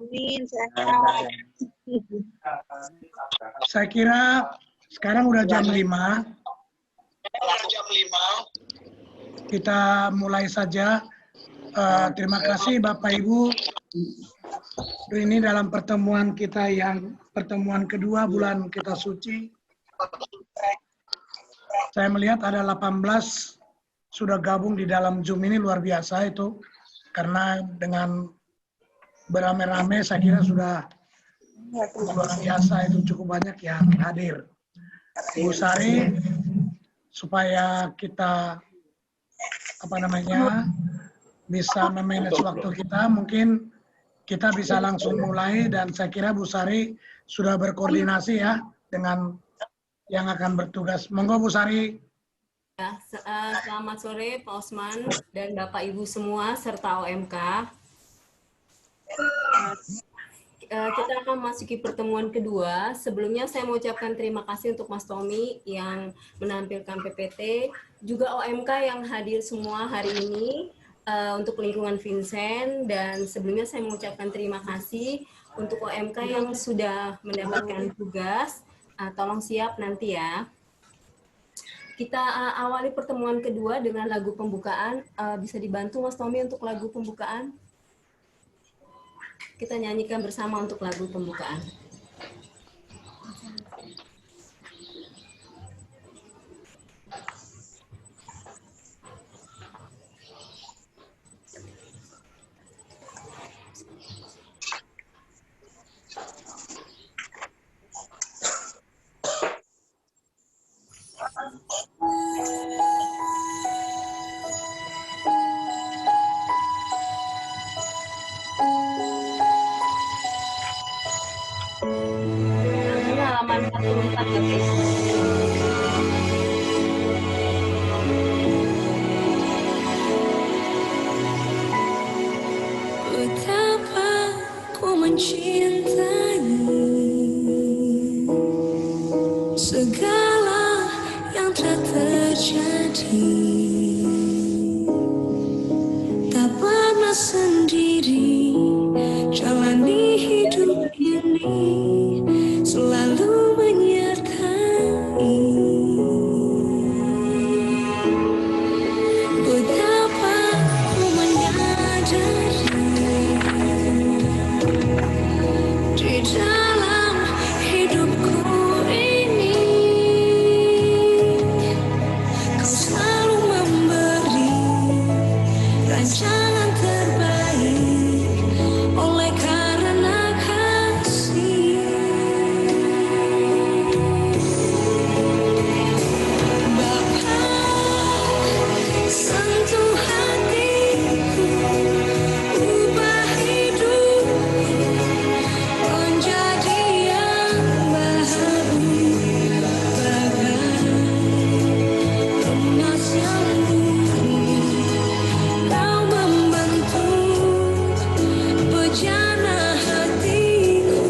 Amin, sehat. Saya kira sekarang udah jam 5. Kita mulai saja. Terima kasih Bapak Ibu. Ini dalam pertemuan kita yang pertemuan kedua bulan kita suci. Saya melihat ada 18 sudah gabung di dalam Zoom ini, luar biasa itu. Karena dengan beramai-ramai saya kira sudah luar biasa, itu cukup banyak yang hadir. Bu Sari, supaya kita bisa memanage waktu kita, mungkin kita bisa langsung mulai, dan saya kira Bu Sari sudah berkoordinasi ya dengan yang akan bertugas. Monggo Bu Sari. Ya, selamat sore Pak Osman dan Bapak Ibu semua serta OMK. Kita akan memasuki pertemuan kedua. Sebelumnya saya mengucapkan terima kasih untuk Mas Tommy yang menampilkan PPT, juga OMK yang hadir semua hari ini untuk lingkungan Vincent, dan sebelumnya saya mengucapkan terima kasih untuk OMK yang sudah mendapatkan tugas. Tolong siap nanti ya. Kita awali pertemuan kedua dengan lagu pembukaan. Bisa dibantu Mas Tommy untuk lagu pembukaan? Kita nyanyikan bersama untuk lagu pembukaan. Halaman 44 ya, Pak. Betapa ku mencintaimu, segala yang telah terjadi, tak pernah sendiri jalani hidup ini, selalu menyertai. Betapa ku menyadari di dalam hidupku ini, kau selalu memberi rancangan terbaik oleh karena kasih. Bapa, sentuh hatiku, ubah hidupku menjadi yang baru, bagai emas yang murni. Kau membentuk bejana hatiku.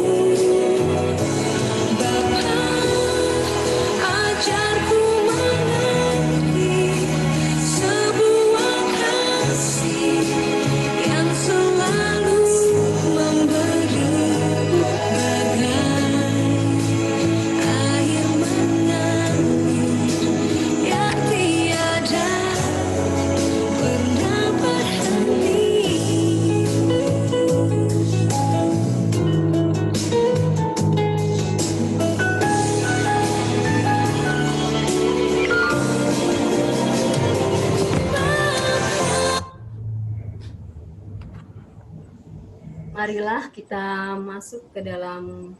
Bapa, ajarku mengerti sebuah kasih yang selalu memberi, bagai air mengalir yang tiada pernah berhenti. Marilah kita masuk ke dalam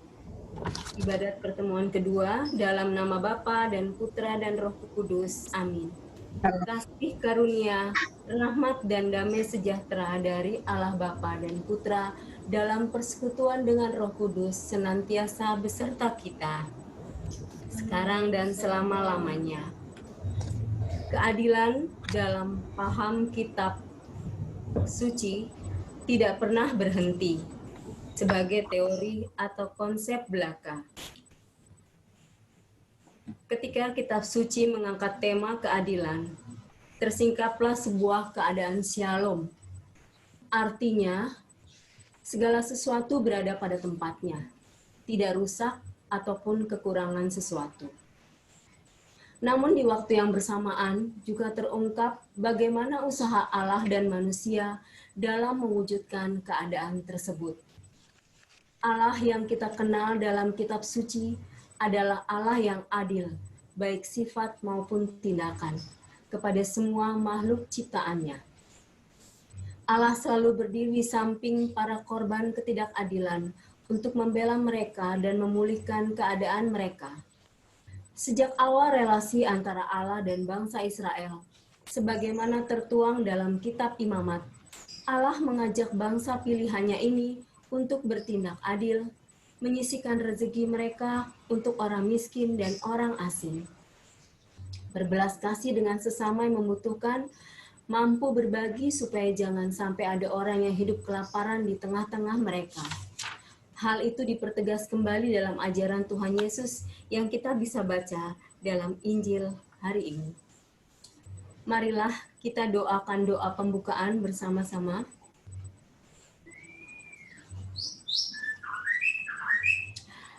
ibadat pertemuan kedua dalam nama Bapa dan Putra dan Roh Kudus. Amin. Kasih karunia, rahmat dan damai sejahtera dari Allah Bapa dan Putra dalam persekutuan dengan Roh Kudus senantiasa beserta kita, sekarang dan selama-lamanya. Keadilan dalam paham kitab suci tidak pernah berhenti sebagai teori atau konsep belaka. Ketika kitab suci mengangkat tema keadilan, tersingkaplah sebuah keadaan shalom. Artinya, Segala sesuatu berada pada tempatnya, tidak rusak ataupun kekurangan sesuatu. Namun di waktu yang bersamaan juga terungkap bagaimana usaha Allah dan manusia dalam mewujudkan keadaan tersebut. Allah yang kita kenal dalam kitab suci adalah Allah yang adil, baik sifat maupun tindakan, kepada semua makhluk ciptaannya. Allah selalu berdiri di samping para korban ketidakadilan untuk membela mereka dan memulihkan keadaan mereka. Sejak awal relasi antara Allah dan bangsa Israel, sebagaimana tertuang dalam kitab Imamat, Allah mengajak bangsa pilihannya ini untuk bertindak adil, menyisihkan rezeki mereka untuk orang miskin dan orang asing. Berbelas kasih dengan sesama yang membutuhkan, mampu berbagi supaya jangan sampai ada orang yang hidup kelaparan di tengah-tengah mereka. Hal itu dipertegas kembali dalam ajaran Tuhan Yesus yang kita bisa baca dalam Injil hari ini. Marilah kita doakan doa pembukaan bersama-sama.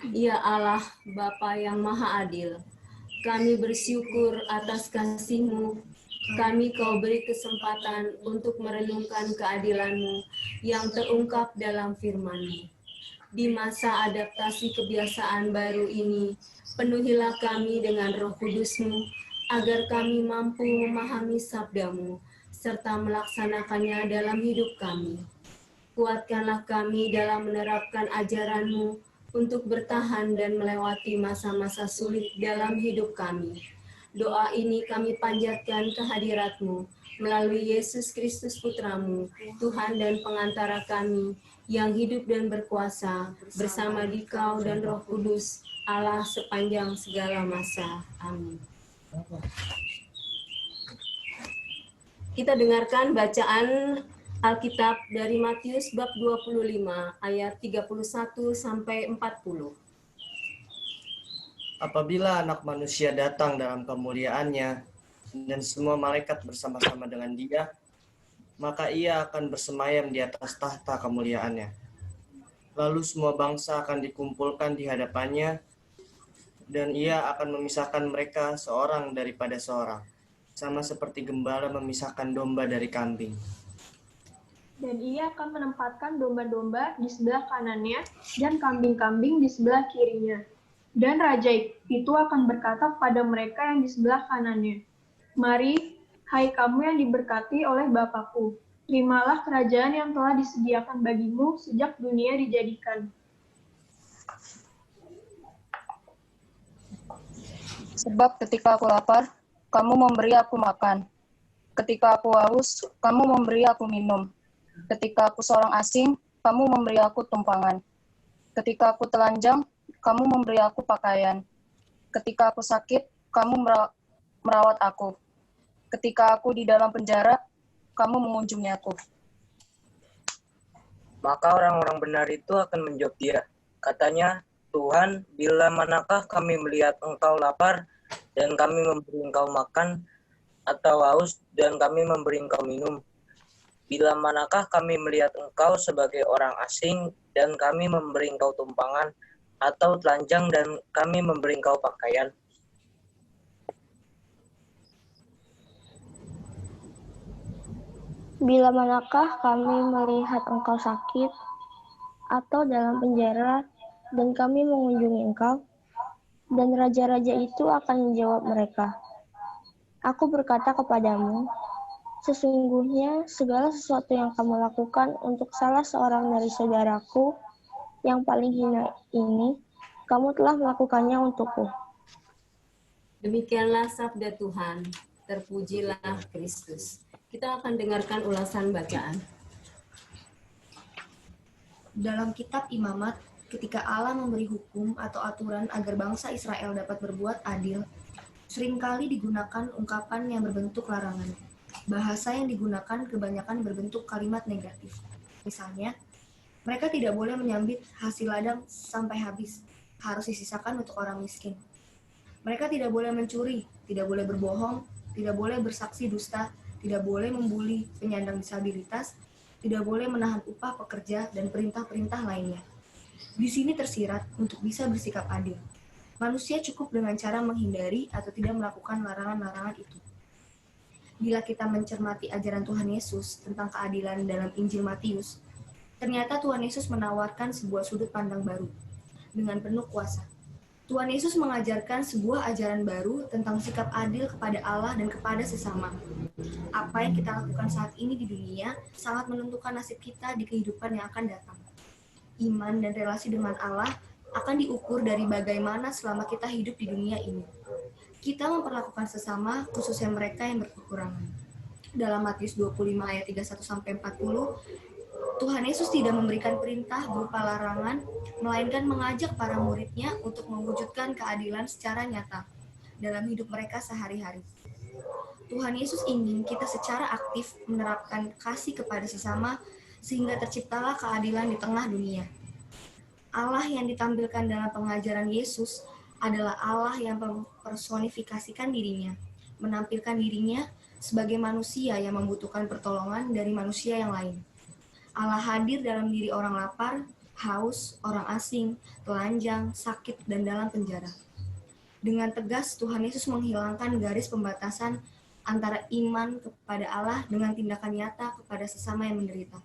Ya Allah, Bapa yang Maha Adil, kami bersyukur atas kasih-Mu. Kami Kau beri kesempatan untuk merenungkan keadilan-Mu yang terungkap dalam firman-Mu. Di masa adaptasi kebiasaan baru ini, penuhilah kami dengan Roh Kudus-Mu, agar kami mampu memahami sabda-Mu, serta melaksanakannya dalam hidup kami. Kuatkanlah kami dalam menerapkan ajaran-Mu untuk bertahan dan melewati masa-masa sulit dalam hidup kami. Doa ini kami panjatkan kehadirat-Mu melalui Yesus Kristus Putra-Mu, Tuhan dan pengantara kami, yang hidup dan berkuasa bersama Dikau dan Roh Kudus, Allah sepanjang segala masa. Amin. Kita dengarkan bacaan Alkitab dari Matius bab 25 ayat 31 sampai 40. Apabila Anak Manusia datang dalam kemuliaannya dan semua malaikat bersama-sama dengan Dia, maka Ia akan bersemayam di atas tahta kemuliaannya. Lalu semua bangsa akan dikumpulkan di hadapannya, dan Ia akan memisahkan mereka seorang daripada seorang, sama seperti gembala memisahkan domba dari kambing. Dan Ia akan menempatkan domba-domba di sebelah kanannya dan kambing-kambing di sebelah kirinya. Dan Raja itu akan berkata kepada mereka yang di sebelah kanannya, "Mari, hai kamu yang diberkati oleh Bapa-Ku, terimalah kerajaan yang telah disediakan bagimu sejak dunia dijadikan. Sebab ketika aku lapar, kamu memberi aku makan. Ketika aku haus, kamu memberi aku minum. Ketika aku seorang asing, kamu memberi aku tumpangan. Ketika aku telanjang, kamu memberi aku pakaian. Ketika aku sakit, kamu merawat aku. Ketika aku di dalam penjara, kamu mengunjungi aku." Maka orang-orang benar itu akan menjawab Dia. Katanya, "Tuhan, bila manakah kami melihat Engkau lapar, dan kami memberi Engkau makan, atau haus, dan kami memberi Engkau minum? Bila manakah kami melihat Engkau sebagai orang asing, dan kami memberi Engkau tumpangan, atau telanjang, dan kami memberi Engkau pakaian?" Bila manakah kami melihat Engkau sakit atau dalam penjara dan kami mengunjungi Engkau? Dan raja-raja itu akan menjawab mereka, "Aku berkata kepadamu, sesungguhnya segala sesuatu yang kamu lakukan untuk salah seorang dari saudaraku yang paling hina ini, kamu telah melakukannya untukku." Demikianlah sabda Tuhan. Terpujilah Kristus. Kita akan dengarkan ulasan bacaan. Dalam kitab Imamat, ketika Allah memberi hukum atau aturan agar bangsa Israel dapat berbuat adil, seringkali digunakan ungkapan yang berbentuk larangan. Bahasa yang digunakan kebanyakan berbentuk kalimat negatif. Misalnya, mereka tidak boleh menyambit hasil ladang sampai habis, harus disisakan untuk orang miskin. Mereka tidak boleh mencuri, tidak boleh berbohong, tidak boleh bersaksi dusta, tidak boleh membuli penyandang disabilitas, tidak boleh menahan upah pekerja, dan perintah-perintah lainnya. Di sini tersirat untuk bisa bersikap adil. Manusia cukup dengan cara menghindari atau tidak melakukan larangan-larangan itu. Bila kita mencermati ajaran Tuhan Yesus tentang keadilan dalam Injil Matius, ternyata Tuhan Yesus menawarkan sebuah sudut pandang baru dengan penuh kuasa. Tuhan Yesus mengajarkan sebuah ajaran baru tentang sikap adil kepada Allah dan kepada sesama. Apa yang kita lakukan saat ini di dunia sangat menentukan nasib kita di kehidupan yang akan datang. Iman dan relasi dengan Allah akan diukur dari bagaimana selama kita hidup di dunia ini. Kita memperlakukan sesama, khususnya mereka yang berkekurangan. Dalam Matius 25 ayat 31-40, Tuhan Yesus tidak memberikan perintah berupa larangan, melainkan mengajak para muridnya untuk mewujudkan keadilan secara nyata dalam hidup mereka sehari-hari. Tuhan Yesus ingin kita secara aktif menerapkan kasih kepada sesama sehingga terciptalah keadilan di tengah dunia. Allah yang ditampilkan dalam pengajaran Yesus adalah Allah yang mempersonifikasikan dirinya, menampilkan dirinya sebagai manusia yang membutuhkan pertolongan dari manusia yang lain. Allah hadir dalam diri orang lapar, haus, orang asing, telanjang, sakit, dan dalam penjara. Dengan tegas, Tuhan Yesus menghilangkan garis pembatasan antara iman kepada Allah dengan tindakan nyata kepada sesama yang menderita.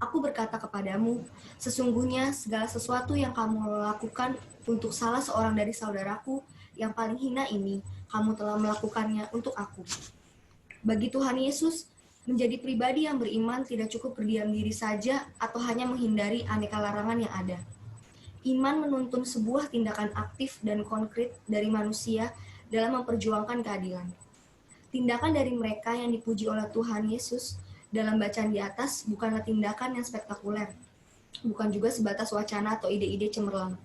Aku berkata kepadamu, sesungguhnya segala sesuatu yang kamu lakukan untuk salah seorang dari saudaraku yang paling hina ini, kamu telah melakukannya untuk aku. Bagi Tuhan Yesus, menjadi pribadi yang beriman tidak cukup berdiam diri saja atau hanya menghindari aneka larangan yang ada. Iman menuntun sebuah tindakan aktif dan konkret dari manusia dalam memperjuangkan keadilan. Tindakan dari mereka yang dipuji oleh Tuhan Yesus dalam bacaan di atas bukanlah tindakan yang spektakuler, bukan juga sebatas wacana atau ide-ide cemerlang.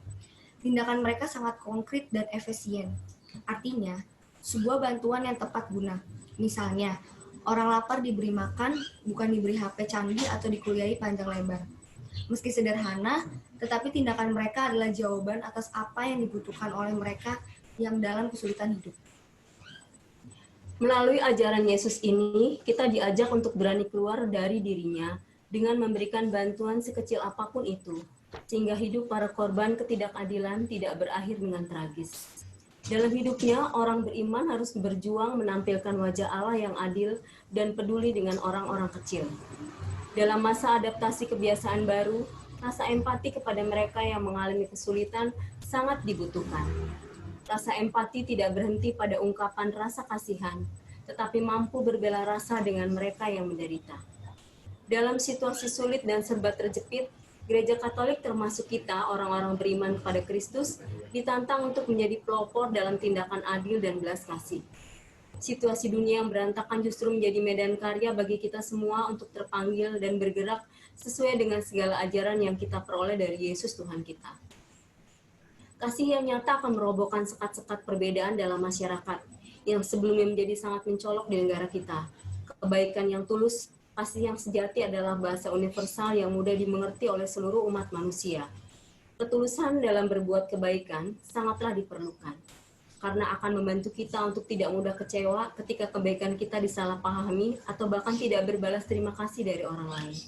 Tindakan mereka sangat konkret dan efisien. Artinya, sebuah bantuan yang tepat guna. Misalnya, orang lapar diberi makan, bukan diberi HP canggih atau dikuliahi panjang lebar. Meski sederhana, tetapi tindakan mereka adalah jawaban atas apa yang dibutuhkan oleh mereka yang dalam kesulitan hidup. Melalui ajaran Yesus ini, kita diajak untuk berani keluar dari dirinya dengan memberikan bantuan sekecil apapun itu, sehingga hidup para korban ketidakadilan tidak berakhir dengan tragis. Dalam hidupnya, orang beriman harus berjuang menampilkan wajah Allah yang adil dan peduli dengan orang-orang kecil. Dalam masa adaptasi kebiasaan baru, rasa empati kepada mereka yang mengalami kesulitan sangat dibutuhkan. Rasa empati tidak berhenti pada ungkapan rasa kasihan, tetapi mampu berbela rasa dengan mereka yang menderita. Dalam situasi sulit dan serba terjepit, Gereja Katolik termasuk kita, orang-orang beriman kepada Kristus, ditantang untuk menjadi pelopor dalam tindakan adil dan belas kasih. Situasi dunia yang berantakan justru menjadi medan karya bagi kita semua untuk terpanggil dan bergerak sesuai dengan segala ajaran yang kita peroleh dari Yesus Tuhan kita. Kasih yang nyata akan merobohkan sekat-sekat perbedaan dalam masyarakat yang sebelumnya menjadi sangat mencolok di negara kita. Kebaikan yang tulus, kasih yang sejati adalah bahasa universal yang mudah dimengerti oleh seluruh umat manusia. Ketulusan dalam berbuat kebaikan sangatlah diperlukan, karena akan membantu kita untuk tidak mudah kecewa ketika kebaikan kita disalahpahami atau bahkan tidak berbalas terima kasih dari orang lain.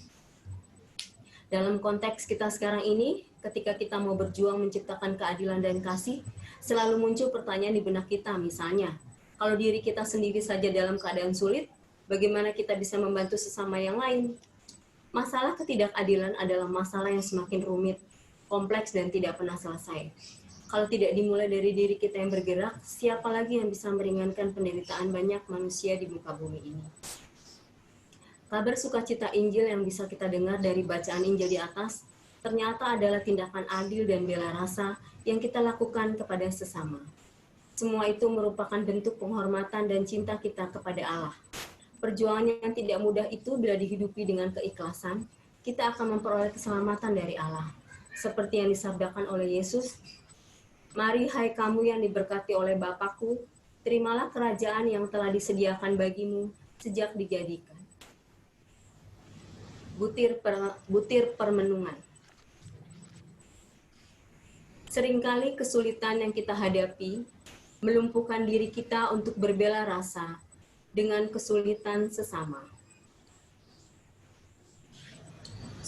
Dalam konteks kita sekarang ini, ketika kita mau berjuang menciptakan keadilan dan kasih, selalu muncul pertanyaan di benak kita, misalnya, kalau diri kita sendiri saja dalam keadaan sulit, bagaimana kita bisa membantu sesama yang lain? Masalah ketidakadilan adalah masalah yang semakin rumit, kompleks, dan tidak pernah selesai. Kalau tidak dimulai dari diri kita yang bergerak, siapa lagi yang bisa meringankan penderitaan banyak manusia di muka bumi ini? Kabar sukacita Injil yang bisa kita dengar dari bacaan Injil di atas, ternyata adalah tindakan adil dan bela rasa yang kita lakukan kepada sesama. Semua itu merupakan bentuk penghormatan dan cinta kita kepada Allah. Perjuangan yang tidak mudah itu bila dihidupi dengan keikhlasan, kita akan memperoleh keselamatan dari Allah. Seperti yang disabdakan oleh Yesus, "Mari hai kamu yang diberkati oleh Bapakku, terimalah kerajaan yang telah disediakan bagimu sejak dijadikan." Butir permenungan. Seringkali kesulitan yang kita hadapi melumpuhkan diri kita untuk berbela rasa dengan kesulitan sesama.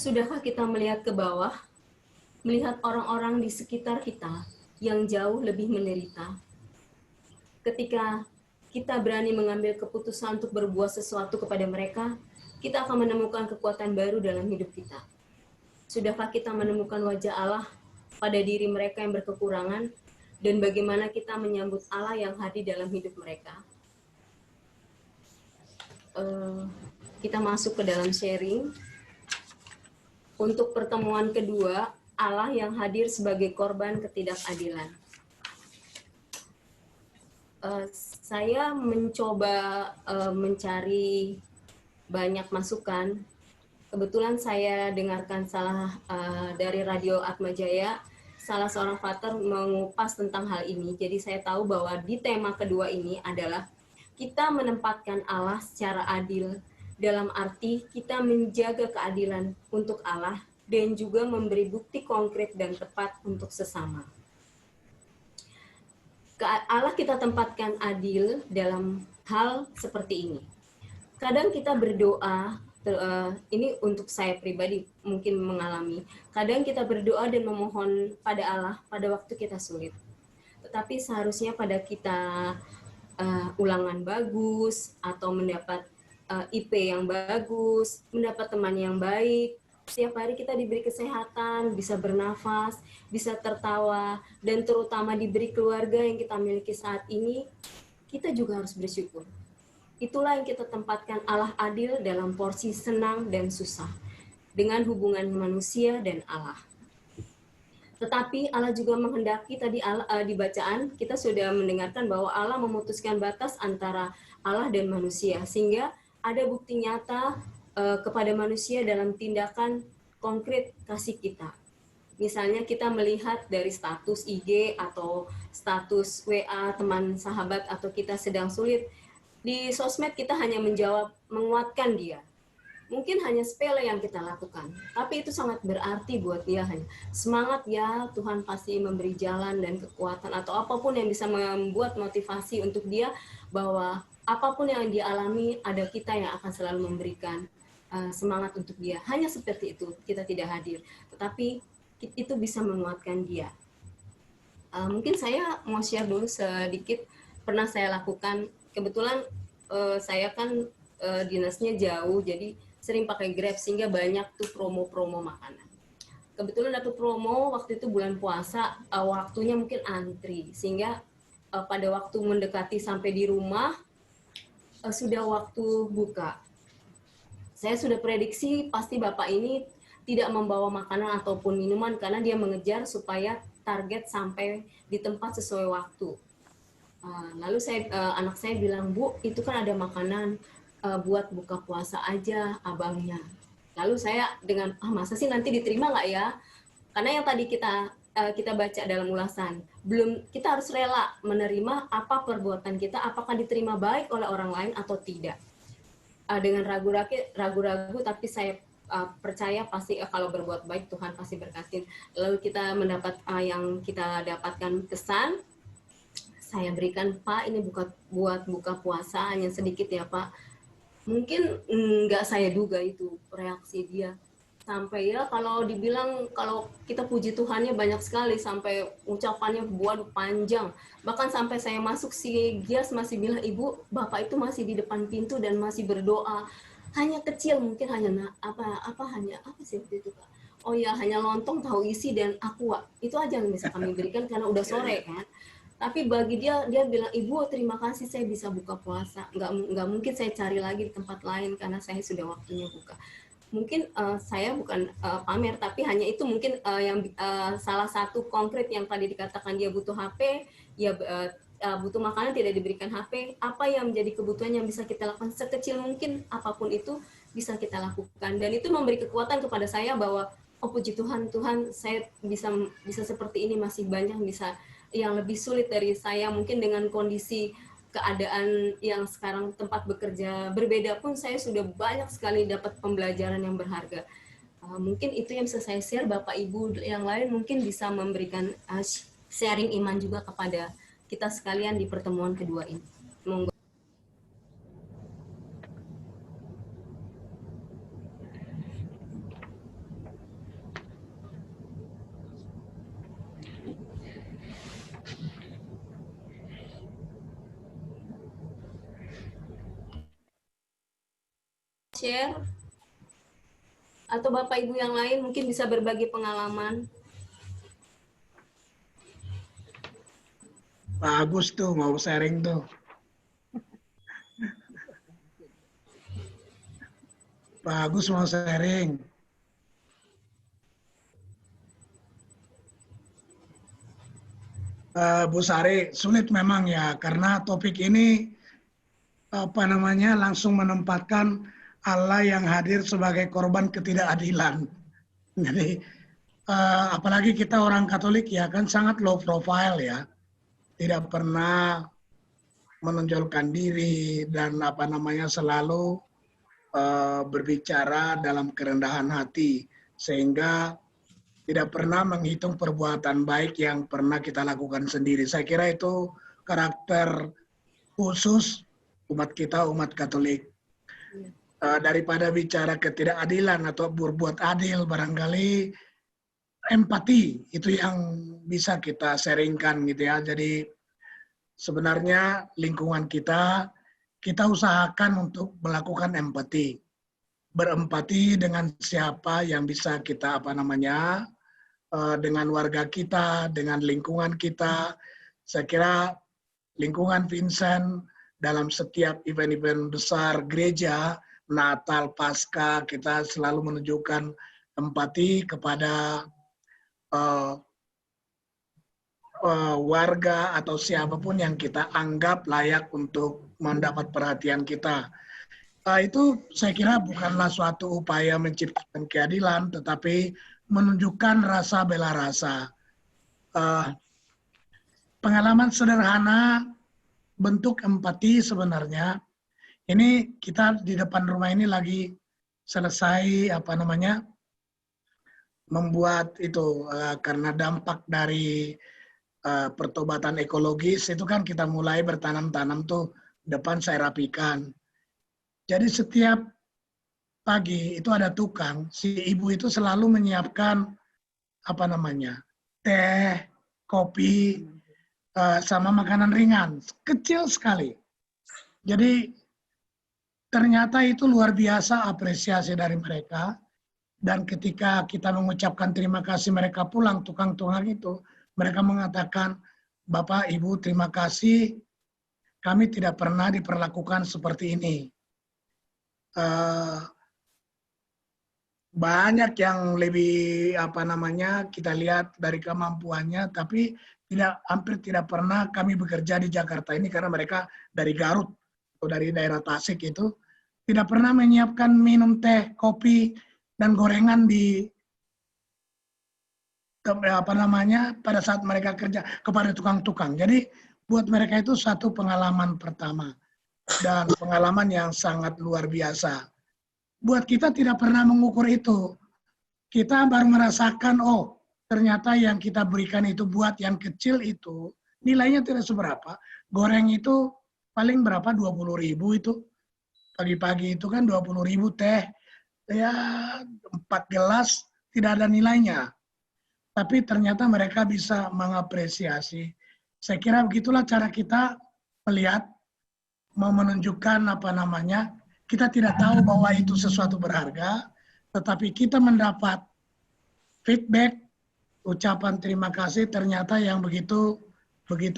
Sudahkah kita melihat ke bawah, melihat orang-orang di sekitar kita yang jauh lebih menderita? Ketika kita berani mengambil keputusan untuk berbuat sesuatu kepada mereka, kita akan menemukan kekuatan baru dalam hidup kita. Sudahkah kita menemukan wajah Allah pada diri mereka yang berkekurangan, dan bagaimana kita menyambut Allah yang hadir dalam hidup mereka? Kita masuk ke dalam sharing. Untuk pertemuan kedua, Allah yang hadir sebagai korban ketidakadilan. Saya mencoba mencari banyak masukan. Kebetulan saya dengarkan dari Radio Atmajaya, salah seorang pater mengupas tentang hal ini. Jadi saya tahu bahwa di tema kedua ini adalah kita menempatkan Allah secara adil, dalam arti kita menjaga keadilan untuk Allah dan juga memberi bukti konkret dan tepat untuk sesama. Allah kita tempatkan adil dalam hal seperti ini. Kadang kita berdoa, ini untuk saya pribadi mungkin mengalami, kadang kita berdoa dan memohon pada Allah pada waktu kita sulit. Tetapi seharusnya pada kita ulangan bagus atau mendapat IP yang bagus, mendapat teman yang baik, setiap hari kita diberi kesehatan, bisa bernafas, bisa tertawa, dan terutama diberi keluarga yang kita miliki saat ini, kita juga harus bersyukur. Itulah yang kita tempatkan Allah adil dalam porsi senang dan susah, dengan hubungan manusia dan Allah. Tetapi Allah juga menghendaki, tadi di bacaan kita sudah mendengarkan bahwa Allah memutuskan batas antara Allah dan manusia, sehingga ada bukti nyata kepada manusia dalam tindakan konkret kasih kita. Misalnya kita melihat dari status IG atau status WA teman sahabat atau kita sedang sulit, di sosmed kita hanya menjawab, menguatkan dia. Mungkin hanya sepele yang kita lakukan, tapi itu sangat berarti buat dia. Hanya semangat ya, Tuhan pasti memberi jalan dan kekuatan atau apapun yang bisa membuat motivasi untuk dia, bahwa apapun yang dia alami, ada kita yang akan selalu memberikan semangat untuk dia. Hanya seperti itu, kita tidak hadir, tetapi itu bisa menguatkan dia. Mungkin saya mau share dulu sedikit, pernah saya lakukan. Kebetulan saya kan dinasnya jauh, jadi sering pakai Grab, sehingga banyak tuh promo-promo makanan. Kebetulan dapat promo waktu itu bulan puasa, waktunya mungkin antri, sehingga pada waktu mendekati sampai di rumah, sudah waktu buka. Saya sudah prediksi pasti Bapak ini tidak membawa makanan ataupun minuman, karena dia mengejar supaya target sampai di tempat sesuai waktu. Lalu anak saya bilang, Bu, itu kan ada makanan buat buka puasa aja abangnya. Lalu saya dengan, masa sih nanti diterima nggak ya? Karena yang tadi kita baca dalam ulasan, kita harus rela menerima apa perbuatan kita, apakah diterima baik oleh orang lain atau tidak. Dengan ragu-ragu, tapi saya percaya pasti kalau berbuat baik Tuhan pasti berkatin. Lalu kita mendapat yang kita dapatkan pesan, saya berikan, Pak, ini buat buka puasa, hanya sedikit ya Pak. Mungkin nggak saya duga itu reaksi dia. Sampai ya kalau dibilang, kalau kita puji Tuhannya banyak sekali, sampai ucapannya buat panjang. Bahkan sampai saya masuk, si Gias masih bilang, Ibu, Bapak itu masih di depan pintu dan masih berdoa. Hanya kecil, mungkin hanya apa sih waktu itu Kak? Oh ya, hanya lontong, tahu isi, dan aqua. Itu aja yang bisa kami berikan karena udah sore kan. Tapi bagi dia bilang, Ibu terima kasih saya bisa buka puasa. Nggak mungkin saya cari lagi di tempat lain karena saya sudah waktunya buka. Mungkin saya bukan pamer, tapi hanya itu mungkin yang salah satu konkret yang tadi dikatakan, dia butuh HP, ya butuh makanan tidak diberikan HP. Apa yang menjadi kebutuhan yang bisa kita lakukan sekecil mungkin, apapun itu bisa kita lakukan. Dan itu memberi kekuatan kepada saya bahwa, oh puji Tuhan, saya bisa seperti ini, masih banyak bisa yang lebih sulit dari saya, mungkin dengan kondisi keadaan yang sekarang tempat bekerja berbeda pun saya sudah banyak sekali dapat pembelajaran yang berharga. Mungkin itu yang bisa saya share. Bapak Ibu yang lain mungkin bisa memberikan sharing iman juga kepada kita sekalian di pertemuan kedua ini. Monggo. share? Atau Bapak Ibu yang lain mungkin bisa berbagi pengalaman? Pak Agus tuh mau sharing tuh. Pak Agus mau sharing. Bu Sari, sulit memang ya, karena topik ini langsung menempatkan Allah yang hadir sebagai korban ketidakadilan. Jadi apalagi kita orang Katolik ya kan sangat low profile ya, tidak pernah menonjolkan diri dan selalu berbicara dalam kerendahan hati, sehingga tidak pernah menghitung perbuatan baik yang pernah kita lakukan sendiri. Saya kira itu karakter khusus umat kita, umat Katolik. Daripada bicara ketidakadilan atau berbuat adil, barangkali empati itu yang bisa kita sharingkan gitu ya. Jadi sebenarnya lingkungan kita usahakan untuk melakukan empati. Berempati dengan siapa yang bisa kita dengan warga kita, dengan lingkungan kita. Saya kira lingkungan Vincent dalam setiap event-event besar gereja, Natal, Paskah, kita selalu menunjukkan empati kepada warga atau siapapun yang kita anggap layak untuk mendapat perhatian kita. Itu saya kira bukanlah suatu upaya menciptakan keadilan, tetapi menunjukkan rasa bela rasa. Pengalaman sederhana bentuk empati sebenarnya. Ini kita di depan rumah ini lagi selesai membuat itu karena dampak dari pertobatan ekologis itu kan kita mulai bertanam-tanam tuh, depan saya rapikan. Jadi setiap pagi itu ada tukang, si ibu itu selalu menyiapkan teh, kopi, sama makanan ringan, kecil sekali. Jadi ternyata itu luar biasa apresiasi dari mereka. Dan ketika kita mengucapkan terima kasih mereka pulang, tukang-tukang itu, mereka mengatakan, Bapak, Ibu, terima kasih, kami tidak pernah diperlakukan seperti ini. Banyak yang lebih kita lihat dari kemampuannya, tapi hampir tidak pernah kami bekerja di Jakarta ini karena mereka dari Garut atau dari daerah Tasik itu tidak pernah menyiapkan minum teh, kopi dan gorengan di pada saat mereka kerja kepada tukang-tukang. Jadi buat mereka itu satu pengalaman pertama dan pengalaman yang sangat luar biasa. Buat kita tidak pernah mengukur itu. Kita baru merasakan, oh ternyata yang kita berikan itu buat yang kecil itu, nilainya tidak seberapa. Goreng itu paling berapa, 20.000 itu. Pagi-pagi itu kan 20.000 teh, ya 4 gelas tidak ada nilainya. Tapi ternyata mereka bisa mengapresiasi. Saya kira begitulah cara kita melihat, mau menunjukkan kita tidak tahu bahwa itu sesuatu berharga, tetapi kita mendapat feedback, ucapan terima kasih, ternyata yang begitu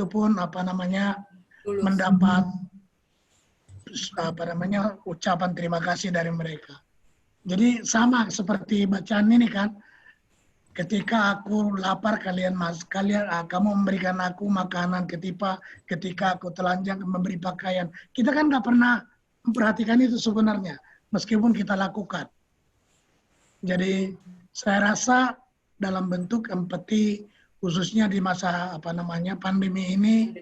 pun mendapat ucapan terima kasih dari mereka. Jadi sama seperti bacaan ini kan, ketika aku lapar kamu memberikan aku makanan, ketika aku telanjang memberi pakaian. Kita kan nggak pernah memperhatikan itu sebenarnya, meskipun kita lakukan. Jadi saya rasa dalam bentuk empati, khususnya di masa pandemi ini,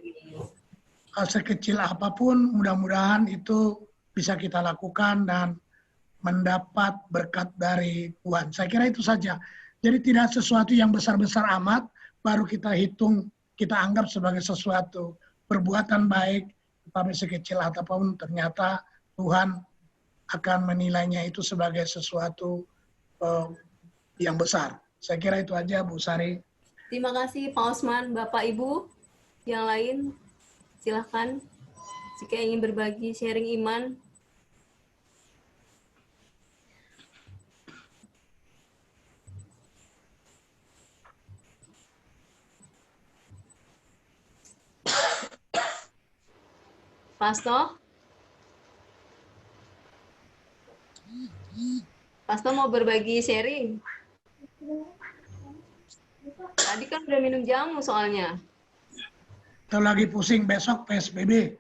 sekecil apapun, mudah-mudahan itu bisa kita lakukan dan mendapat berkat dari Tuhan. Saya kira itu saja. Jadi tidak sesuatu yang besar-besar amat, baru kita hitung, kita anggap sebagai sesuatu perbuatan baik, tapi sekecil apapun ternyata Tuhan akan menilainya itu sebagai sesuatu yang besar. Saya kira itu aja, Bu Sari. Terima kasih Pak Osman. Bapak Ibu yang lain, silahkan jika ingin berbagi sharing iman. Pasto? Pasto mau berbagi sharing? Tadi kan udah minum jamu soalnya. Atau lagi pusing besok PSBB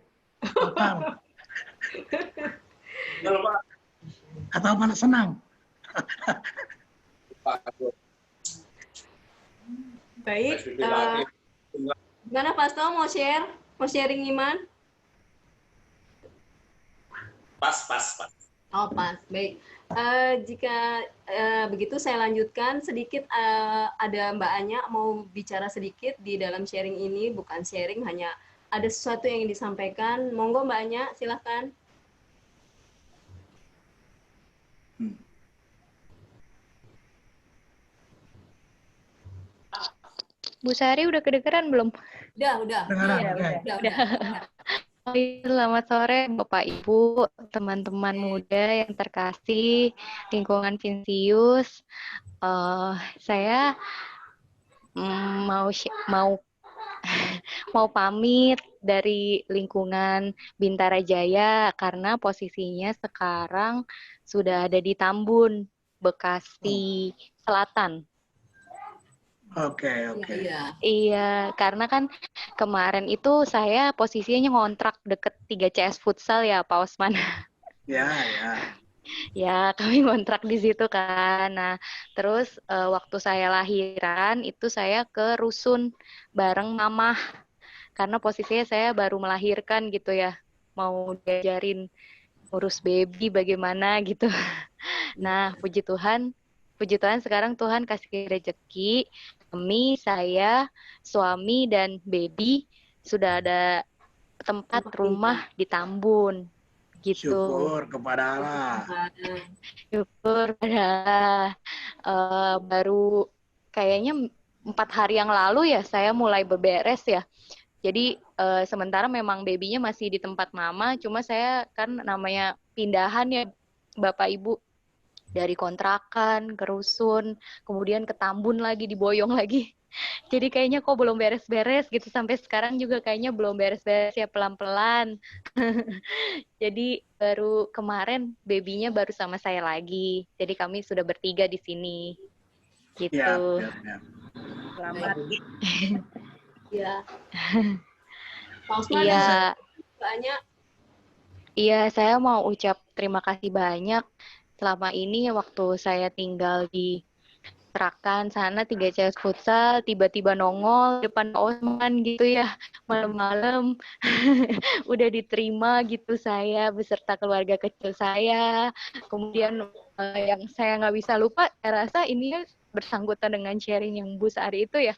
total. Atau malah senang. Baik. Gimana Pasto mau share? Mau sharing Iman? Pas. Oh pas, baik. Jika begitu saya lanjutkan sedikit. Ada Mbak Anya mau bicara sedikit di dalam sharing ini, bukan sharing, hanya ada sesuatu yang disampaikan. Monggo Mbak Anya, silahkan. Bu Sari udah kedengeran belum? Udah. Dengaran, Iya, oke. udah. Selamat sore Bapak Ibu, teman-teman muda yang terkasih, lingkungan Vinsius. Saya mau pamit dari lingkungan Bintara Jaya karena posisinya sekarang sudah ada di Tambun, Bekasi Selatan. Oke. Iya, karena kan kemarin itu saya posisinya ngontrak deket 3CS Futsal ya, Pak Osman. Ya. Ya, kami ngontrak di situ kan. Nah, terus waktu saya lahiran itu saya ke Rusun bareng mamah. Karena posisinya saya baru melahirkan gitu ya. Mau diajarin urus baby bagaimana gitu. Nah, puji Tuhan sekarang Tuhan kasih rezeki. Kami, saya, suami, dan baby sudah ada tempat rumah di Tambun. Gitu. Syukur kepada Allah. Syukur pada baru kayaknya 4 hari yang lalu ya saya mulai beberes ya. Jadi sementara memang babynya masih di tempat mama, cuma saya kan namanya pindahan ya Bapak Ibu. Dari kontrakan ke Rusun, kemudian ke Tambun lagi, diboyong lagi. Jadi kayaknya kok belum beres-beres gitu, sampai sekarang juga kayaknya belum beres-beres ya, pelan-pelan. Jadi baru kemarin babynya baru sama saya lagi. Jadi kami sudah bertiga di sini. Gitu. Ya. Selamat. Ya. Pak Osman, banyak. Iya, saya mau ucap terima kasih banyak. Selama ini waktu saya tinggal di Terakan sana 3CS Futsal, tiba-tiba nongol depan Osman gitu ya, malam-malam udah diterima gitu saya beserta keluarga kecil saya. Kemudian yang saya nggak bisa lupa, saya rasa ini bersangkutan dengan sharing yang Bu Sari itu ya,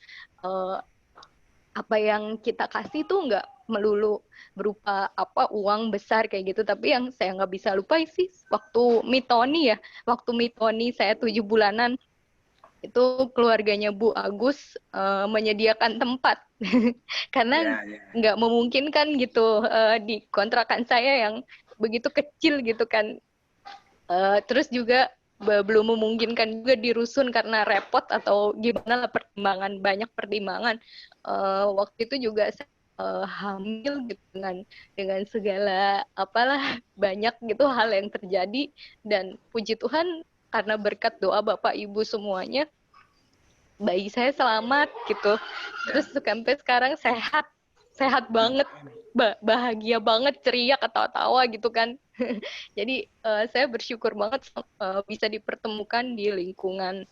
apa yang kita kasih tuh nggak melulu berupa uang besar kayak gitu, tapi yang saya nggak bisa lupa sih waktu Mitoni saya 7 bulanan itu keluarganya Bu Agus menyediakan tempat karena nggak memungkinkan gitu di kontrakan saya yang begitu kecil gitu kan, terus juga belum memungkinkan juga di Rusun karena repot atau gimana lah, banyak pertimbangan. Waktu itu juga saya hamil gitu dengan segala banyak gitu hal yang terjadi, dan puji Tuhan karena berkat doa Bapak Ibu semuanya bayi saya selamat gitu, terus sampai sekarang sehat banget, bahagia banget, ceria, ketawa-tawa gitu kan. Jadi saya bersyukur banget bisa dipertemukan di lingkungan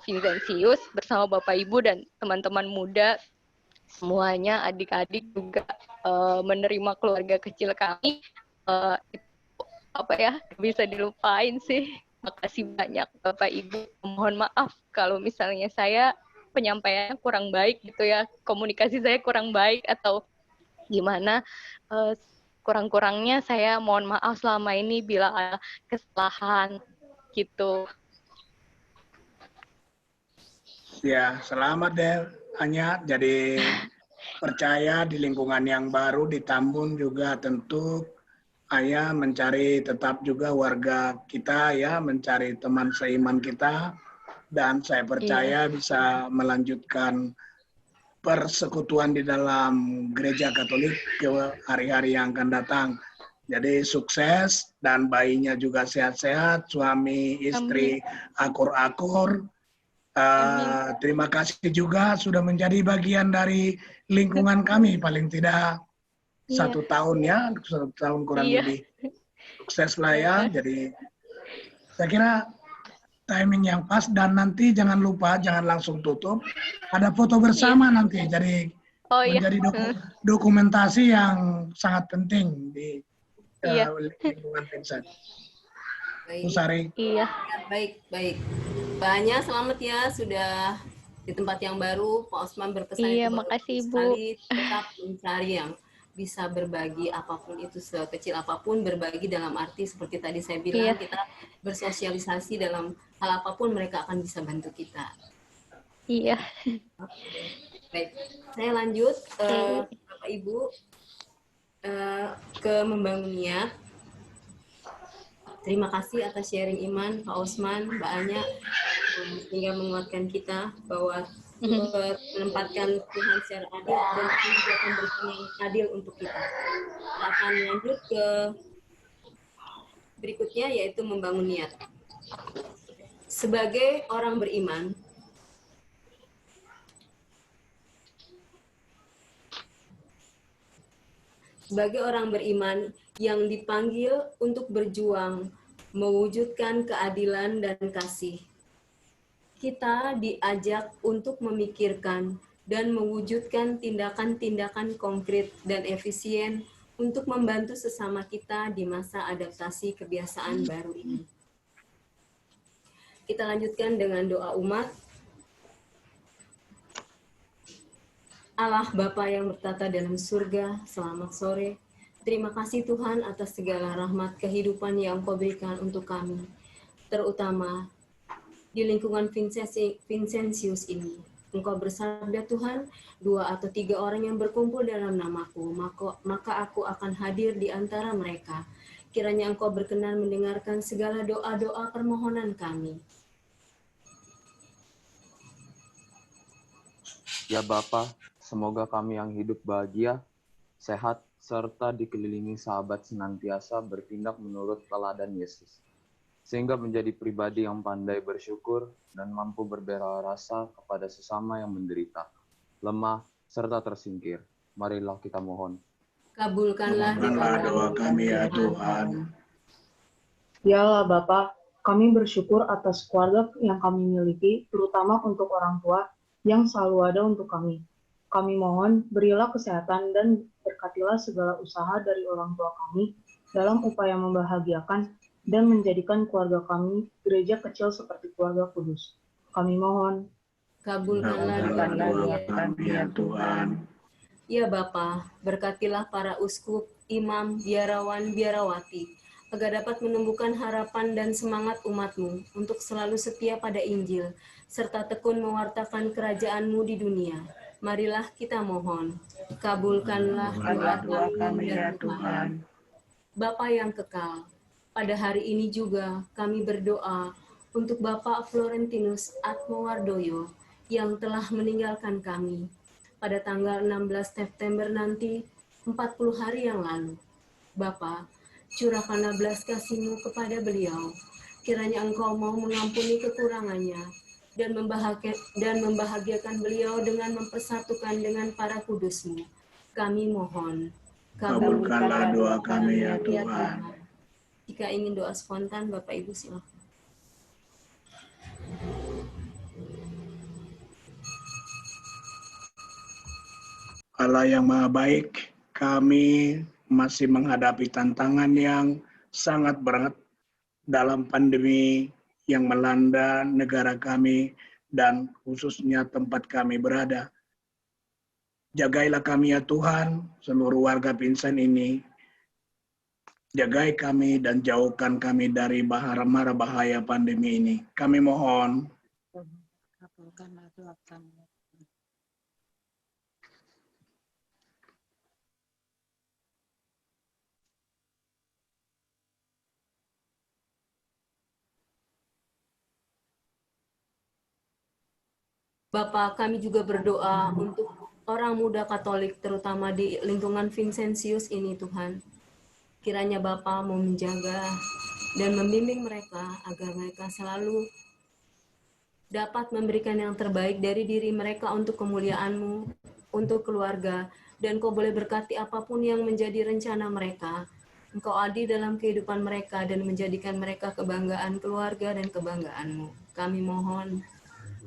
Vincenzius bersama Bapak Ibu dan teman-teman muda semuanya, adik-adik juga menerima keluarga kecil kami. Bisa dilupain sih. Makasih banyak Bapak Ibu. Mohon maaf kalau misalnya saya penyampaiannya kurang baik gitu ya, komunikasi saya kurang baik atau gimana. Kurang-kurangnya saya mohon maaf selama ini bila ada kesalahan gitu. Ya, selamat deh Anya, jadi percaya di lingkungan yang baru di Tambun juga tentu Ayah mencari tetap juga warga kita ya, mencari teman seiman kita, dan saya percaya bisa melanjutkan persekutuan di dalam gereja Katolik ke hari-hari yang akan datang. Jadi sukses dan bayinya juga sehat-sehat, suami istri akur-akur. Terima kasih juga sudah menjadi bagian dari lingkungan kami, paling tidak 1 tahun ya, 1 tahun kurang lebih. Sukses lah ya. Jadi saya kira timing yang pas, dan nanti jangan lupa, jangan langsung tutup. Ada foto bersama nanti, jadi menjadi dokumentasi yang sangat penting di lingkungan Vincent. Bu Sari. Baik. Banyak selamat ya sudah di tempat yang baru. Pak Osman berpesan itu makasih, Bu. sekali, tetap mencari yang bisa berbagi apapun itu, sekecil apapun, berbagi dalam arti seperti tadi saya bilang, kita bersosialisasi dalam hal apapun, mereka akan bisa bantu kita. Iya. Baik, saya lanjut, Bapak Ibu, ke membangun niat. Terima kasih atas sharing iman, Pak Osman, Mbak Anya, sehingga menguatkan kita bahwa menempatkan Tuhan secara adil dan Tuhan juga akan berikan yang adil untuk kita. Kita akan lanjut ke berikutnya, yaitu membangun niat. Sebagai orang beriman, yang dipanggil untuk berjuang, mewujudkan keadilan dan kasih, kita diajak untuk memikirkan dan mewujudkan tindakan-tindakan konkret dan efisien untuk membantu sesama kita di masa adaptasi kebiasaan baru ini. Kita lanjutkan dengan doa umat. Allah Bapa yang bertata dalam surga, selamat sore. Terima kasih Tuhan atas segala rahmat kehidupan yang Kau berikan untuk kami, terutama di lingkungan Vincentius ini. Engkau bersabda Tuhan, 2 atau 3 orang yang berkumpul dalam namaku, maka aku akan hadir di antara mereka. Kiranya Engkau berkenan mendengarkan segala doa-doa permohonan kami. Ya Bapa, semoga kami yang hidup bahagia, sehat, serta dikelilingi sahabat senantiasa bertindak menurut teladan Yesus, sehingga menjadi pribadi yang pandai bersyukur dan mampu berbela rasa kepada sesama yang menderita, lemah, serta tersingkir. Marilah kita mohon. Kabulkanlah doa kami ya Tuhan. Ya Allah Bapa, kami bersyukur atas keluarga yang kami miliki, terutama untuk orang tua yang selalu ada untuk kami. Kami mohon, berilah kesehatan dan berkatilah segala usaha dari orang tua kami dalam upaya membahagiakan dan menjadikan keluarga kami gereja kecil seperti keluarga kudus. Kami mohon. Kabulkanlah doa kami ya Tuhan. Ya Bapa, berkatilah para uskup, imam, biarawan, biarawati, agar dapat menumbuhkan harapan dan semangat umat-Mu untuk selalu setia pada Injil, serta tekun mewartakan kerajaan-Mu di dunia. Marilah kita mohon. Kabulkanlah doa kami ya Tuhan. Bapa yang kekal, pada hari ini juga kami berdoa untuk Bapak Florentinus Atmowardoyo yang telah meninggalkan kami pada tanggal 16 September nanti, 40 hari yang lalu. Bapa, curahkanlah belas kasih-Mu kepada beliau. Kiranya Engkau mau mengampuni kekurangannya dan membahagiakan beliau dengan mempersatukan dengan para kudus-Mu. Kami mohon. Kabulkanlah doa kami ya Tuhan. Jika ingin doa spontan, Bapak Ibu silakan. Allah yang Maha Baik, kami masih menghadapi tantangan yang sangat berat dalam pandemi yang melanda negara kami dan khususnya tempat kami berada. Jagailah kami ya Tuhan, seluruh warga Vincent ini. Jagai kami dan jauhkan kami dari mara bahaya pandemi ini. Kami mohon. Kabulkanlah doa kami. Bapak, kami juga berdoa untuk orang muda Katolik, terutama di lingkungan Vincentius ini Tuhan. Kiranya Bapa mau menjaga dan membimbing mereka agar mereka selalu dapat memberikan yang terbaik dari diri mereka untuk kemuliaan-Mu, untuk keluarga, dan Kau boleh berkati apapun yang menjadi rencana mereka. Engkau adil dalam kehidupan mereka dan menjadikan mereka kebanggaan keluarga dan kebanggaan-Mu. Kami mohon,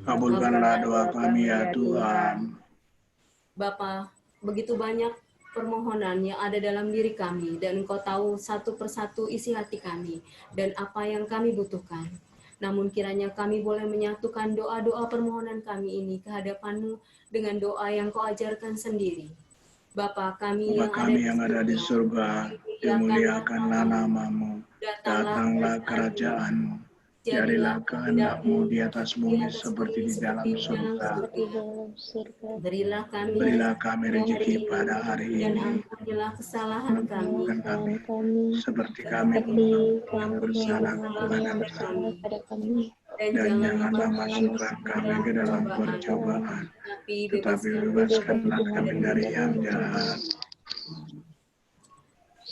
Kabulkanlah doa kami ya Tuhan. Bapa, begitu banyak permohonan yang ada dalam diri kami, dan Engkau tahu satu persatu isi hati kami dan apa yang kami butuhkan. Namun kiranya kami boleh menyatukan doa-doa permohonan kami ini ke hadapan-Mu dengan doa yang Kau ajarkan sendiri. Bapa kami yang ada di surga, dimuliakanlah namamu, datanglah kerajaan-Mu, jadilah kehendak-Mu di atas bumi seperti di dalam surga. Berilah kami rezeki pada hari dan ini, ampunilah kesalahan kami, seperti kami yang bersalah kepada kami. Dan janganlah masukkan kami ke dalam percobaan, tetapi bebaskanlah kami dari yang jahat.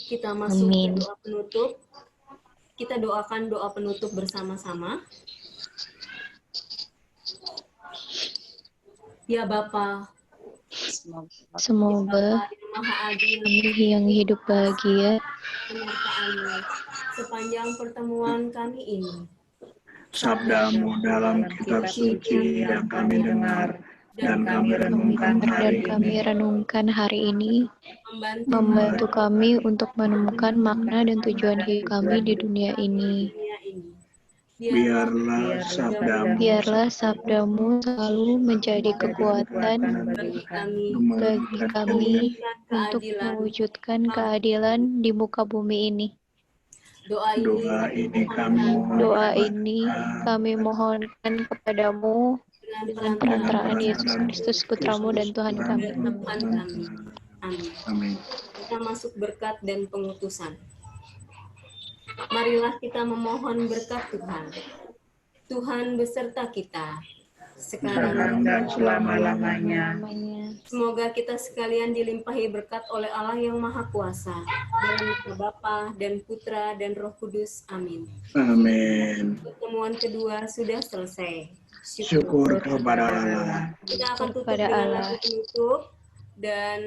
Kita masuk ke doa penutup. Kita doakan doa penutup bersama-sama. Ya Bapa, semoga kami yang hidup bahagia penyertaan-Mu sepanjang pertemuan kami ini. Sabda-Mu dalam kitab suci yang kami dengar dan kami renungkan hari ini membantu kami untuk menemukan makna dan tujuan hidup kami di dunia ini. Biarlah sabda-Mu selalu menjadi kekuatan bagi kami untuk mewujudkan keadilan di muka bumi ini. Doa ini kami mohonkan kepadamu dengan perantaraan Yesus Kristus Putra-Mu dan Tuhan kami. Amin. Kita masuk berkat dan pengutusan. Marilah kita memohon berkat Tuhan. Tuhan beserta kita, sekarang dan selama-lamanya. Semoga kita sekalian dilimpahi berkat oleh Allah yang Maha Kuasa, dalam nama Bapa dan Putra dan Roh Kudus. Amin. Amin. Pertemuan kedua sudah selesai. Syukur kepada Allah. Kita akan tutup dengan lagu penutup, dan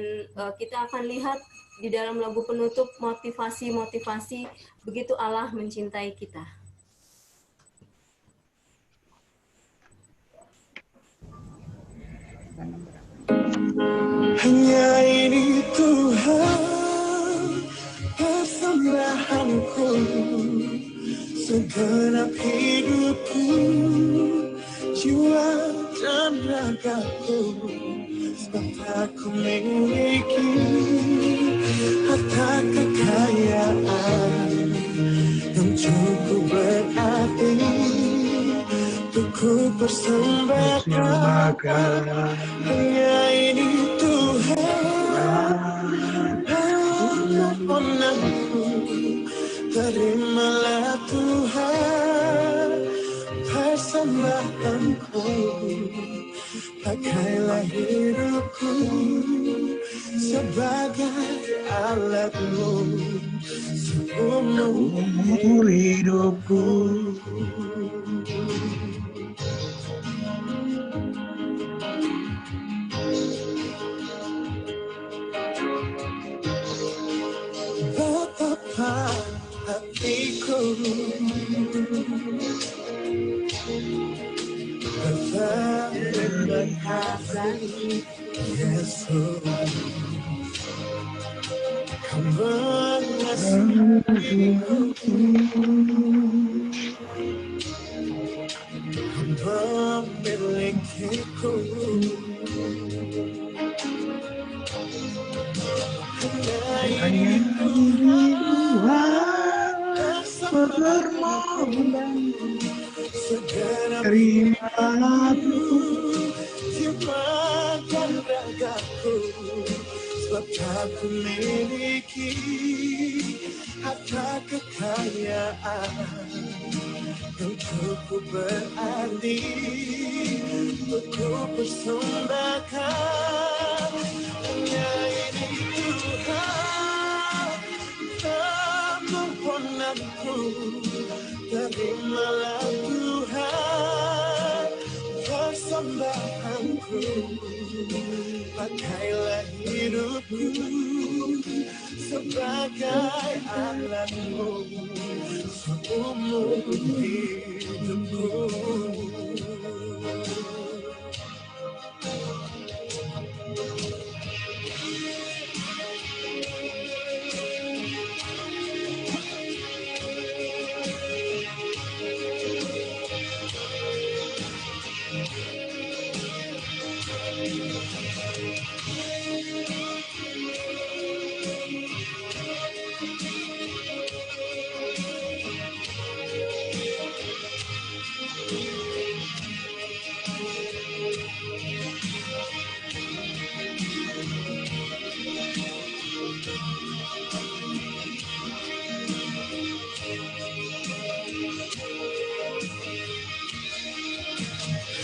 kita akan lihat di dalam lagu penutup motivasi-motivasi begitu Allah mencintai kita. Hanya ini Tuhan persembahanku, segenap hidupku, jiwa dan ragaku, sebab tak ku memiliki harta kekayaan yang cukup berarti untuk ku persembahkan. Hanya ini Tuhan permohonanku, terimalah Tuhan persembahanku, pakailah hidupku sebagai alat-Mu seumur hidupku. Betapa hatiku berharap Yesus, Kau mengasihiku, Kau memilikiku. Hanya Tuhan bermohon, terimalah jiwa dan ragaku, sebab tak ku miliki harta kekayaan yang cukup berarti untuk ku persembahkan. hidupku, pakailah hidupku sebagai alatmu seumur hidupku.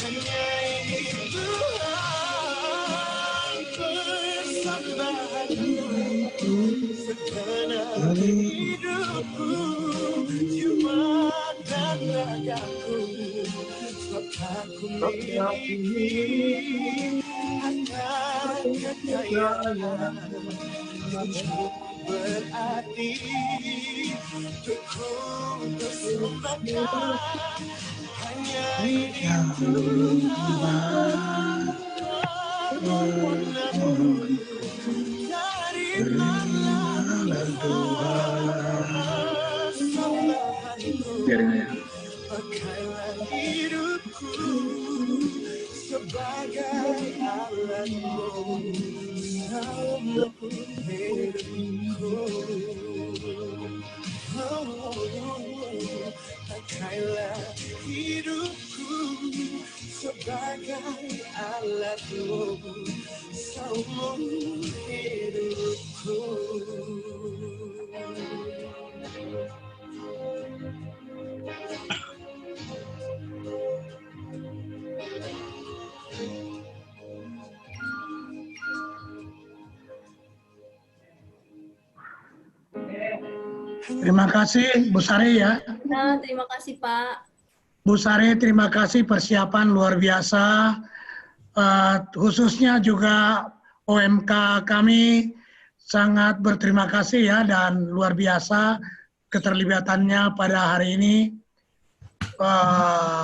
Hanya ingin Tuhan bersambaku segenap hidupku, jiwa dan ragaku, sebab aku miliki akan kekayaan yang cukup berarti untukku persembahkan. Hanya ingin Tuhan memohonmu, terimalah persembahanku, pakailah hidupku sebagai alatmu seumur hidupku. Pakailah hidupku sebagai alatmu seumur hidupku. Terima kasih Bu Sari ya. Nah, terima kasih Pak. Bu Sari, terima kasih persiapan luar biasa. Khususnya juga OMK kami sangat berterima kasih ya dan luar biasa keterlibatannya pada hari ini.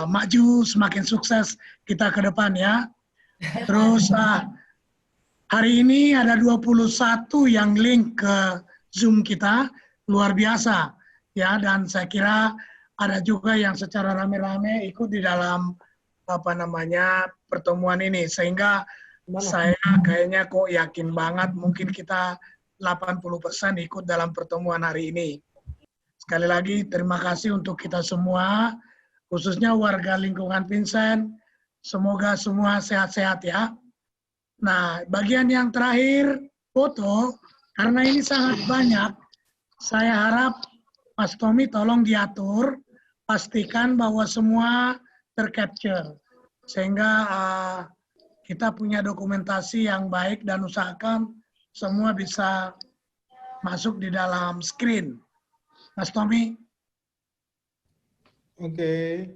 Maju, semakin sukses kita ke depan ya. Terus hari ini ada 21 yang link ke Zoom kita, luar biasa ya, dan saya kira ada juga yang secara rame-rame ikut di dalam pertemuan ini, sehingga saya kayaknya kok yakin banget mungkin kita 80% ikut dalam pertemuan hari ini. Sekali lagi terima kasih untuk kita semua, khususnya warga lingkungan Vincent, semoga semua sehat-sehat ya. Nah, bagian yang terakhir foto, karena ini sangat banyak, saya harap Mas Tommy tolong diatur, pastikan bahwa semua tercapture, sehingga kita punya dokumentasi yang baik dan usahakan semua bisa masuk di dalam screen. Mas Tommy. Oke.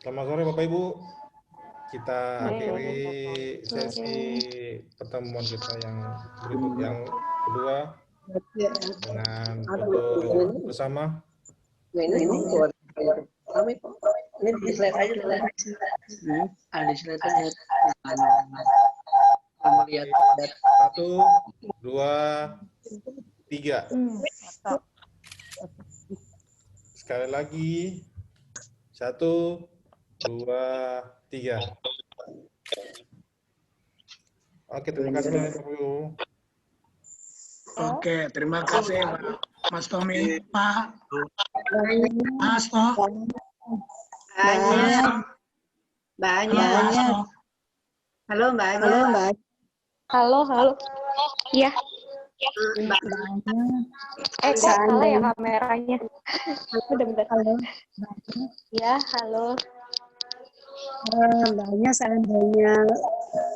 Selamat sore Bapak Ibu. Kita akhiri sesi pertemuan kita yang berikut yang kedua dengan foto bersama. Ini di slide aja lah. Ada slide aja. Kamu lihat. 1, 2, 3. Sekali lagi. 1, 2, 3. Oke, terima kasih Bapak Ibu. Oke, terima kasih Mas Tommy. Pak Asto. Banyak. Halo Mbak Anya. Halo. Iya. Kok salah ya kameranya? Bentar. Halo. Ya, halo. Mbaknya seandainya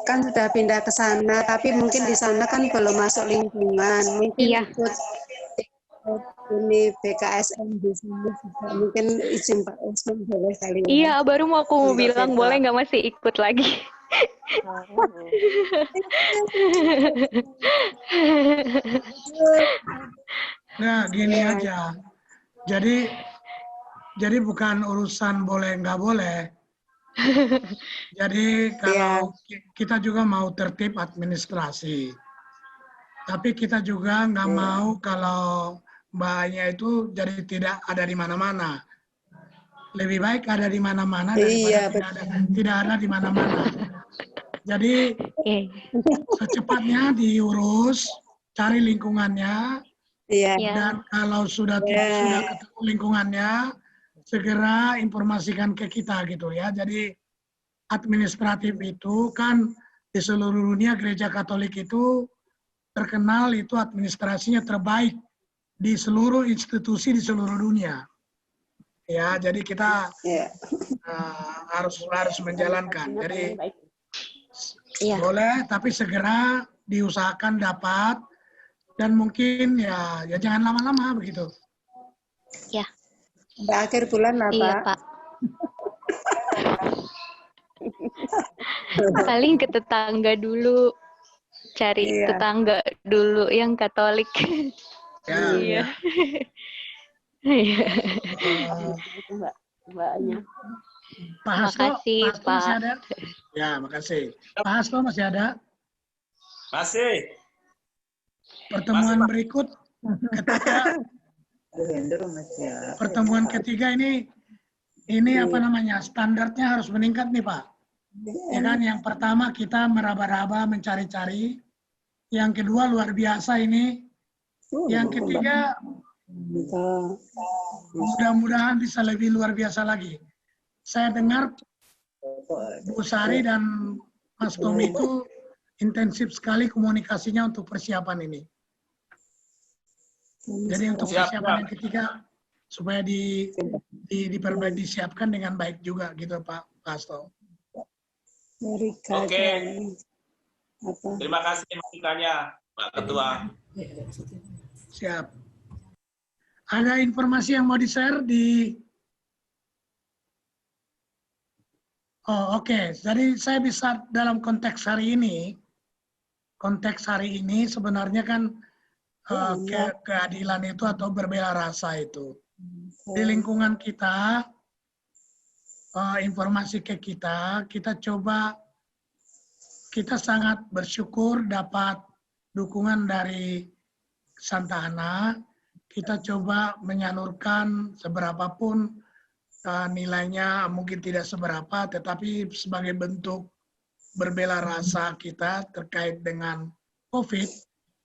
kan sudah pindah ke sana, tapi mungkin di sana kan belum masuk lingkungan, mungkin ikut ini BKSM di sini juga. Mungkin izin Pak Usman boleh kali ya. Iya, baru mau aku bilang boleh nggak masih ikut lagi. Nah, gini aja. Jadi bukan urusan boleh nggak boleh. Jadi kalau kita juga mau tertib administrasi. Tapi kita juga nggak mau kalau mbaknya itu jadi tidak ada di mana-mana. Lebih baik ada di mana-mana daripada tidak ada di mana-mana. Jadi secepatnya diurus, cari lingkungannya, dan kalau sudah ketemu lingkungannya, segera informasikan ke kita gitu ya. Jadi administratif itu kan di seluruh dunia Gereja Katolik itu terkenal itu administrasinya terbaik di seluruh institusi di seluruh dunia. Ya, jadi kita harus menjalankan. Jadi boleh, tapi segera diusahakan dapat dan mungkin ya jangan lama-lama begitu. Ya. Sampai akhir bulan lah, Iya, Pak. Paling ke tetangga dulu, cari tetangga dulu yang Katolik. Iya. Iya. Pak Hasto, Makasih, Pak Hasto Pak. masih ada? Ya, makasih. Pak Hasto masih ada? Masih. Pertemuan berikut ketika pertemuan ketiga ini apa namanya, standarnya harus meningkat nih Pak. Ya kan, yang pertama kita meraba-raba mencari-cari, yang kedua luar biasa ini, yang ketiga mudah-mudahan bisa lebih luar biasa lagi. Saya dengar Bu Sari dan Mas Tommy itu intensif sekali komunikasinya untuk persiapan ini. Jadi untuk persiapan yang ketiga supaya disiapkan dengan baik juga gitu Pak Hasto. Oke. Terima kasih masukannya, Pak Ketua. Siap. Ada informasi yang mau di-share di... Oh, oke. Jadi saya bisa dalam konteks hari ini sebenarnya kan keadilan itu atau berbela rasa itu. Di lingkungan kita, informasi ke kita coba, kita sangat bersyukur dapat dukungan dari Santa Ana. Kita coba menyalurkan seberapapun nilainya, mungkin tidak seberapa, tetapi sebagai bentuk berbela rasa kita terkait dengan COVID.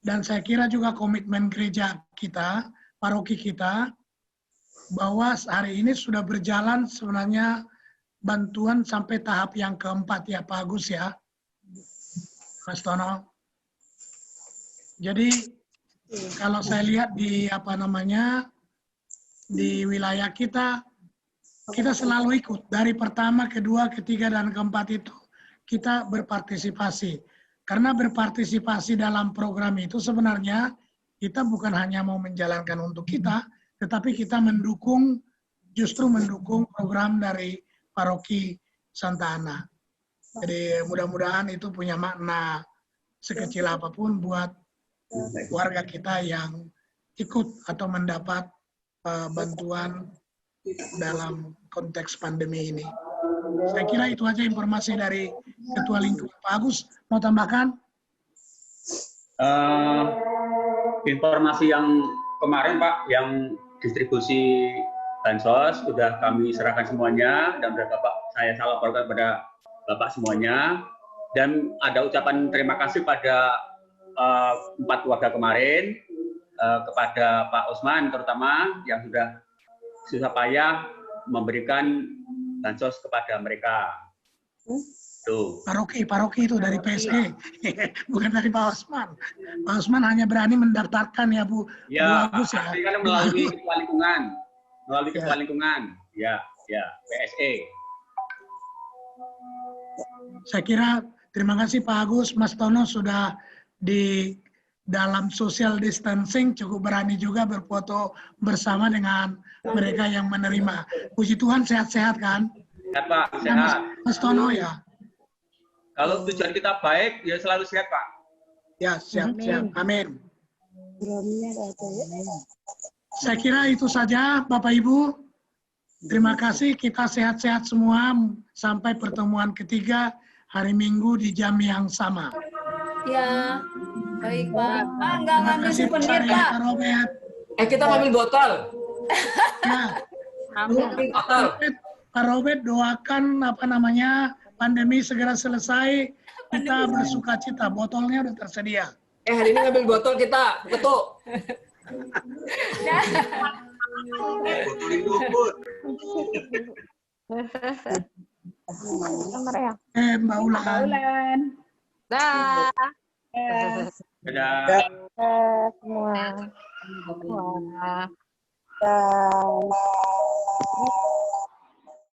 Dan saya kira juga komitmen gereja kita, paroki kita, bahwa hari ini sudah berjalan sebenarnya bantuan sampai tahap yang keempat ya Pak Agus ya, Mas Tono. Jadi kalau saya lihat di di wilayah kita selalu ikut dari pertama, kedua, ketiga, dan keempat itu kita berpartisipasi. Karena berpartisipasi dalam program itu sebenarnya kita bukan hanya mau menjalankan untuk kita, tetapi kita justru mendukung program dari paroki Santa Ana. Jadi mudah-mudahan itu punya makna sekecil apapun buat warga kita yang ikut atau mendapat bantuan dalam konteks pandemi ini. Saya kira itu aja informasi dari Ketua Lingkup. Pak Agus, mau tambahkan? Informasi yang kemarin Pak, yang distribusi bansos sudah kami serahkan semuanya dan saya laporkan kepada Bapak semuanya. Dan ada ucapan terima kasih pada 4 keluarga kemarin, kepada Pak Usman terutama yang sudah susah payah memberikan bansos kepada mereka. Tuh. Paroki itu dari PSG, bukan dari Pak Osman. Pak Osman hanya berani mendaftarkan ya Bu. Ya, Bu Agus, ya. kan melalui ketua lingkungan, ya, PSE. Saya kira terima kasih Pak Agus, Mas Tono sudah di dalam social distancing cukup berani juga berfoto bersama dengan mereka yang menerima. Puji Tuhan sehat-sehat kan? Sehat Pak, sehat. Mas Tono ya. Kalau tujuan kita baik, ya selalu sehat, Pak. Ya, siap. Amin. Saya kira itu saja, Bapak Ibu. Terima kasih, kita sehat-sehat semua sampai pertemuan ketiga hari Minggu di jam yang sama. Ya, baik Pak. Pak, nggak ngambil souvenir Pak. Kita ngambil botol. Ya. Pak Robert doakan pandemi segera selesai. Kita bersuka cita, botolnya udah tersedia. Hari ini ngambil botol kita, ketuk. Mbak Ulan. Dah. Dadah. Semua. Dah.